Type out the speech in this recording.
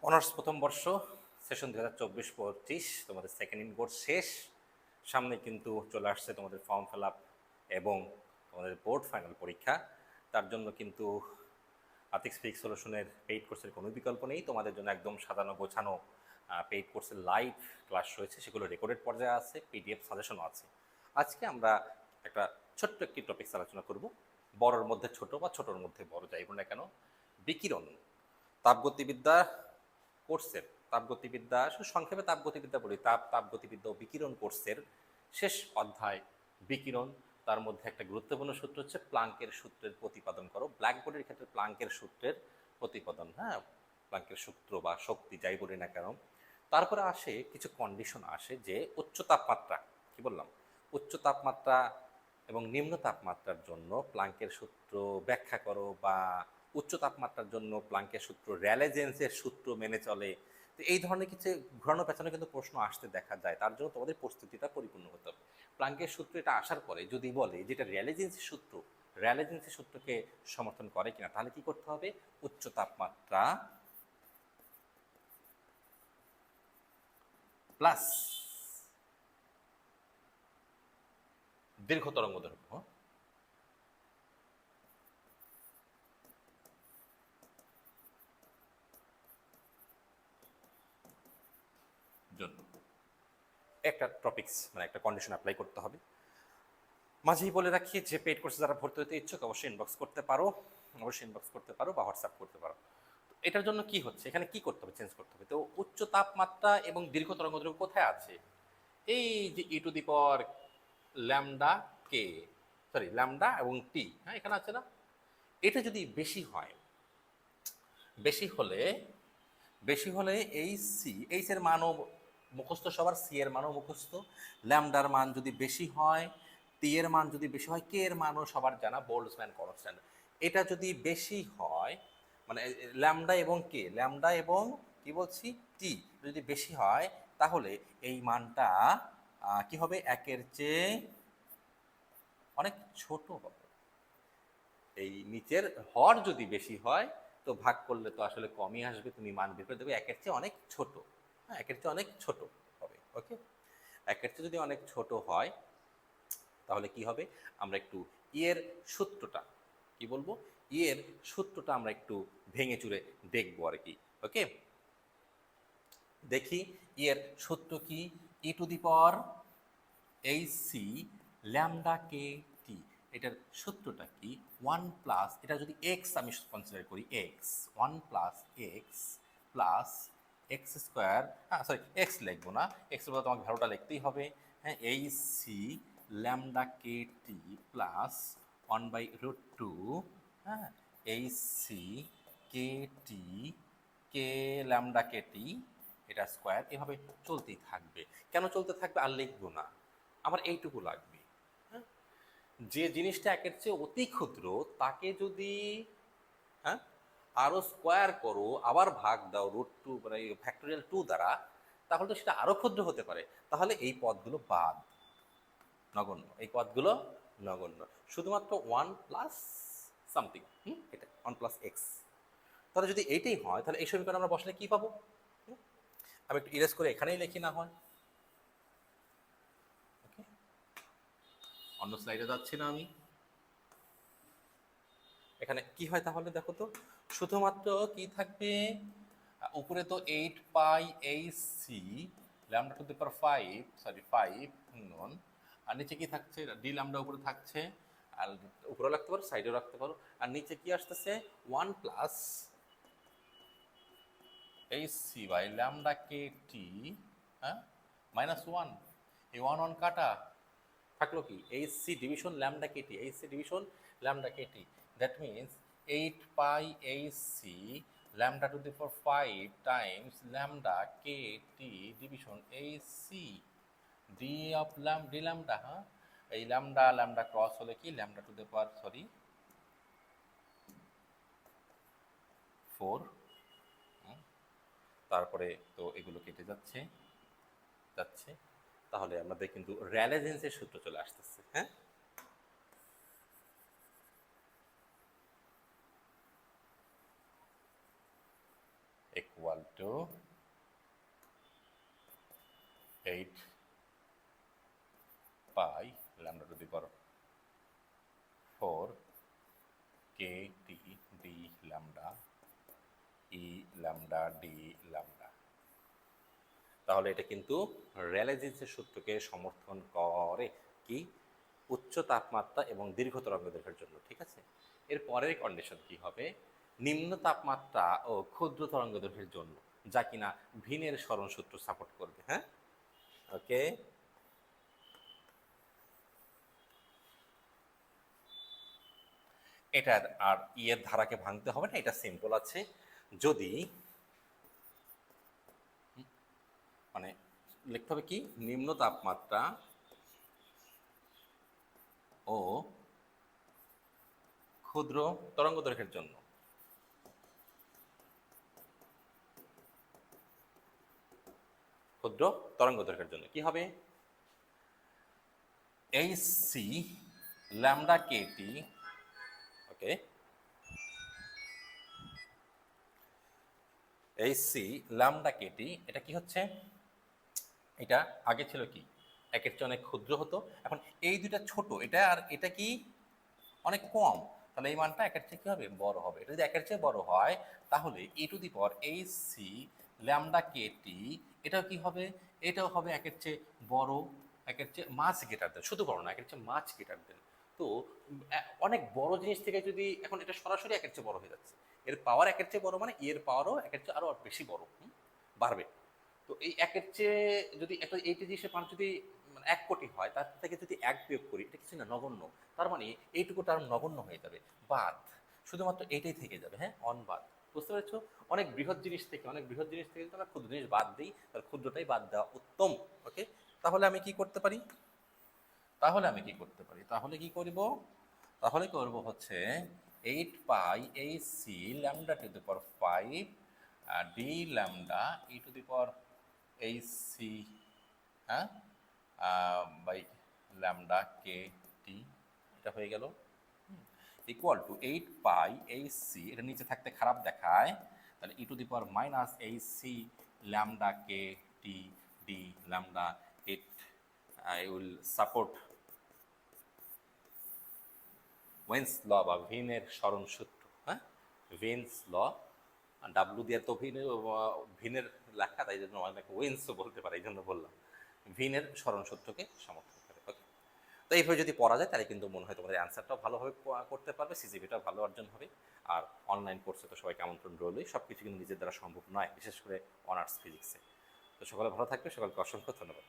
Honours প্রথম বর্ষ session 2024-25 তোমাদের সেকেন্ড ইন কোর্স শেষ। সামনে কিন্তু চলে আসছে তোমাদের ফর্ম ফিল আপ এবং তোমাদের বোর্ড ফাইনাল পরীক্ষা। তার জন্য কিন্তু আর্থিক ফিক্স সলিউশনের পেইড কোর্সের কোনো বিকল্প নেই। তোমাদের জন্য একদম সাজানো গোছানো পেইড কোর্সের লাইভ ক্লাস রয়েছে, সেগুলো রেকর্ডেড পর্যায়ে আছে, পিডিএফ সাজেশনও আছে। আজকে আমরা একটা ছোট্ট একটি টপিকস আলোচনা করব, বড়র মধ্যে ছোট বা ছোটর মধ্যে বড়, যাই বল না কেন, বিকিরণ। তাপগতিবিদ্যা কোর্সের তাপগতিবিদ্যা, শুধু সংক্ষেপে তাপগতিবিদ্যা বলি, তাপগতিবিদ্যা ও বিকিরণ কোর্সের শেষ অধ্যায় বিকিরণ। তার মধ্যে একটা গুরুত্বপূর্ণ সূত্র হচ্ছে প্লাঙ্কের সূত্রের প্রতিপাদন করো। ব্ল্যাকবোর্ডের ক্ষেত্রে প্লাঙ্কের সূত্রের প্রতিপাদন, হ্যাঁ, প্লাঙ্কের সূত্র বা শক্তি যাই বলি না কেন। তারপরে আসে কিছু কন্ডিশন আসে, যে উচ্চ তাপমাত্রা, কি বললাম, উচ্চ তাপমাত্রা এবং নিম্ন তাপমাত্রার জন্য প্লাঙ্কের সূত্র ব্যাখ্যা করো, বা উচ্চ তাপমাত্রার জন্য প্লাঙ্কের সূত্র র্যালে-জেন্সের সূত্র মেনে চলে। তো এই ধরনের কিছু ঘোরানো পেছানো কিন্তু প্রশ্ন আসতে দেখা যায়। তার জন্য তোমাদের প্রস্তুতিটা পরিপূর্ণ হতে হবে। প্লাঙ্কের সূত্র এটা আসার পরে যদি বলে যেটা র্যালে-জেন্সের সূত্র, র্যালে-জেন্সের সূত্রকে সমর্থন করে কিনা, তাহলে কি করতে হবে? উচ্চ তাপমাত্রা প্লাস দীর্ঘ তরঙ্গ দৈর্ঘ্য জন্য একটা টপিক্স, মানে একটা কন্ডিশন অ্যাপ্লাই করতে হবে। মাঝেই বলে রাখি যে পেইড কোর্সে যারা ভর্তি হতে ইচ্ছুক অবশ্যই ইনবক্স করতে পারো, বা হোয়াটসঅ্যাপ করতে পারো। এটার জন্য কি হচ্ছে, এখানে কি করতে হবে, চেঞ্জ করতে হবে। তো উচ্চ তাপমাত্রা এবং দীর্ঘ তরঙ্গ দৈর্ঘ্য কোথায় আছে? এই যে E to the power lambda K, sorry lambda এবং টি, হ্যাঁ এখানে আছে না। এটা যদি বেশি হয়, বেশি হলে এই সি, এইচ এর মানও মুখস্থ সবার, সি এর মানও মুখস্থ, ল্যামডার মান যদি বেশি হয়, টি এর মান যদি বেশি হয়, কে এর মানও সবার জানা, বোল্টজম্যান কনস্ট্যান্ট। এটা যদি বেশি হয়, মানে ল্যামডা এবং কে, ল্যামডা এবং কি বলছি টি যদি বেশি হয়, তাহলে এই মানটা কি হবে, একের চেয়ে অনেক ছোট হবে। এই নিচের হর যদি বেশি হয়, তো ভাগ করলে তো আসলে কমই আসবে, তুমি মান বের করে দেবে একের চেয়ে অনেক ছোট। হ্যাঁ, একের চেয়ে অনেক ছোট হবে। ওকে, একের চেয়ে যদি অনেক ছোট হয়, তাহলে কি হবে, আমরা একটু ইয়ের সূত্রটা, কি বলবো, ইয়ের সূত্রটা আমরা একটু ভেঙে চুরে দেখবো আর কি। ওকে, দেখি ইয়ের সূত্র কি। E to the power H C lambda K T, এটার সূত্রটা কি, ওয়ান প্লাস, এটা যদি এক্স আমি কনসিডার করি, x one plus x square, হ্যাঁ সরি এক্স লিখবো না, এক্স বলতে তোমাকে ভ্যালুটা লিখতেই হবে, হ্যাঁ, এইচ সি ল্যামডা কে টি প্লাস 1/√2, হ্যাঁ, এইচ সি কে টি, কে ল্যামডা কে টি, এটা স্কোয়ার, এভাবে চলতেই থাকবে। কেন চলতে থাকবে আর লিখবো না, আমার এইটুকু লাগবে। হ্যাঁ, যে জিনিসটা একের চেয়ে অতি ক্ষুদ্র, তাকে যদি, হ্যাঁ, আরো স্কোয়ার করো, আবার ভাগ দাও √2 মানে ফ্যাক্টোরিয়াল 2 দ্বারা, তাহলে তো সেটা আরো ক্ষুদ্র হতে পারে। তাহলে এই পদগুলো বাদ, নগণ্য, এই পদগুলো নগণ্য। শুধুমাত্র 1 প্লাস সামথিং, এটা 1 প্লাস এক্স। তাহলে যদি এইটাই হয়, তাহলে এই সমীকরণ আমরা বসলে কি পাবো? আমি একটু ইরেজ করে এখানেই লিখি না হয়। ওকে, অন্য স্লাইডে যাচ্ছি না আমি। এখানে কি হয় তাহলে দেখো তো, শুধুমাত্র কি থাকবে, উপরে তো 8π/8c lambda to the power 5, sorry 5 নন, আর নিচে কি থাকছে, ডি ল্যামডা উপরে থাকছে, আর উপরেও রাখতে পারো সাইডেও রাখতে পারো, আর নিচে কি আসতেছে 1 plus hc by lambda K t, হ্যাঁ, -1, এই 1 কাটা, থাকলো কি hc division lambda kt, hc division lambda kt, that means 8π/8c lambda to the power 5 times lambda kt division hc d of d lambda, হ্যাঁ, এই ল্যামডা ল্যামডা ক্রস হলে কি lambda to the power, sorry 4, তারপরে তো এগুলো কেটে যাচ্ছে, তাহলে আমাদের কিন্তু র্যালে-জেন্সের সূত্র চলে আসতেছে, হ্যাঁ, equal to 8 pi lambda to the power 4 k T D lambda e lambda d lambda. তাহলে এটা কিন্তু রেলে জিন্সের সূত্রকে সমর্থন করে, কি উচ্চ তাপমাত্রা এবং দীর্ঘ তরঙ্গদৈর্ঘ্যের জন্য। ঠিক আছে, এর পরের কন্ডিশন কি হবে, নিম্ন তাপমাত্রা ও ক্ষুদ্র তরঙ্গদৈর্ঘ্যের জন্য, যা কিনা ভিনের সরণ সূত্র সাপোর্ট করবে। হ্যাঁ, ওকে। এটা আর ইয়ের ধারাকে ভাঙতে হবে না, এটা সিম্পল আছে। যদি মানে লিখতে হবে কি, নিম্ন তাপমাত্রা ও ক্ষুদ্র তরঙ্গদৈর্ঘ্যের জন্য, ক্ষুদ্র তরঙ্গদৈর্ঘ্যের জন্য কি হবে, এইচ সি ল্যামডা কে টি, ওকে, এইচ সি ল্যামডা কে টি, এটা কি হচ্ছে, এটা আগে ছিল কি একের চেয়ে অনেক ক্ষুদ্র হতো, এখন এই দুইটা ছোট, এটা আর এটা কি অনেক কম, তাহলে এই মানটা একের চেয়ে কি হবে, বড় হবে। এটা যদি একের চেয়ে বড় হয় তাহলে E to the power H C lambda K T, এটাও কি হবে, এটাও হবে একের চেয়ে বড়, একের চেয়ে মাছ গ্রেটার দেন, শুধু বড় না, একের চেয়ে মাছ গ্রেটার দেন। তো অনেক বড় জিনিস থেকে যদি এখন এটা সরাসরি একের চেয়ে বড় হয়ে যাচ্ছে, এর পাওয়ার একের চেয়ে বড় মানে এর পাওয়ারও একের চেয়ে আরো বেশি বড় বাড়বে। তো এই একের চেয়ে যদি একটা এইটি জিনিসের মান যদি মানে 1 কোটি হয়, তার থেকে যদি 1 বিয়োগ করি, এটা কিছু না, নগণ্য। তার মানে এইটুকু টার্ম নগণ্য হয়ে যাবে, বাদ, শুধুমাত্র এইটাই থেকে যাবে। হ্যাঁ, অন বাদ, বুঝতে পেরেছো? অনেক বৃহৎ জিনিস থেকে, অনেক বৃহৎ জিনিস থেকে যদি আমরা ক্ষুদ্র জিনিস বাদ দিই, তাহলে ক্ষুদ্রটাই বাদ দেওয়া উত্তম। ওকে, তাহলে আমি কি করতে পারি, তাহলে কি করব, তাহলে করব হচ্ছে 8 pi H C lambda to the power 5 D lambda E to the power H C, হ্যাঁ, বাই ল্যামডা কে টি, এটা হয়ে গেল, equal to 8 pi H C, এটা নিচে থাকতে খারাপ দেখায়, তাহলে E to the power minus H C lambda K T D lambda, it will support Wien's law বা ভিনের সরণ সূত্র। হ্যাঁ, ভিনস ল, ডাব্লু দিয়ে তো ভিনের লেখা, তাই জন্য অনেক ওয়েন্সও বলতে পারে, এই জন্য বললাম ভিনের সরণ সূত্রকে সমর্থন করে। ওকে, তো এইভাবে যদি পড়া যায় তাহলে কিন্তু মনে হয় তোমাদের অ্যান্সারটাও ভালোভাবে করতে পারবে, সিজিপিটাও ভালো অর্জন হবে। আর অনলাইন কোর্সে তো সবাইকে আমন্ত্রণ রইলই, সব কিছু কিন্তু নিজের দ্বারা সম্ভব নয়, বিশেষ করে অনার্স ফিজিক্সে। তো সকলে ভালো থাকবে, সকলকে অসংখ্য ধন্যবাদ।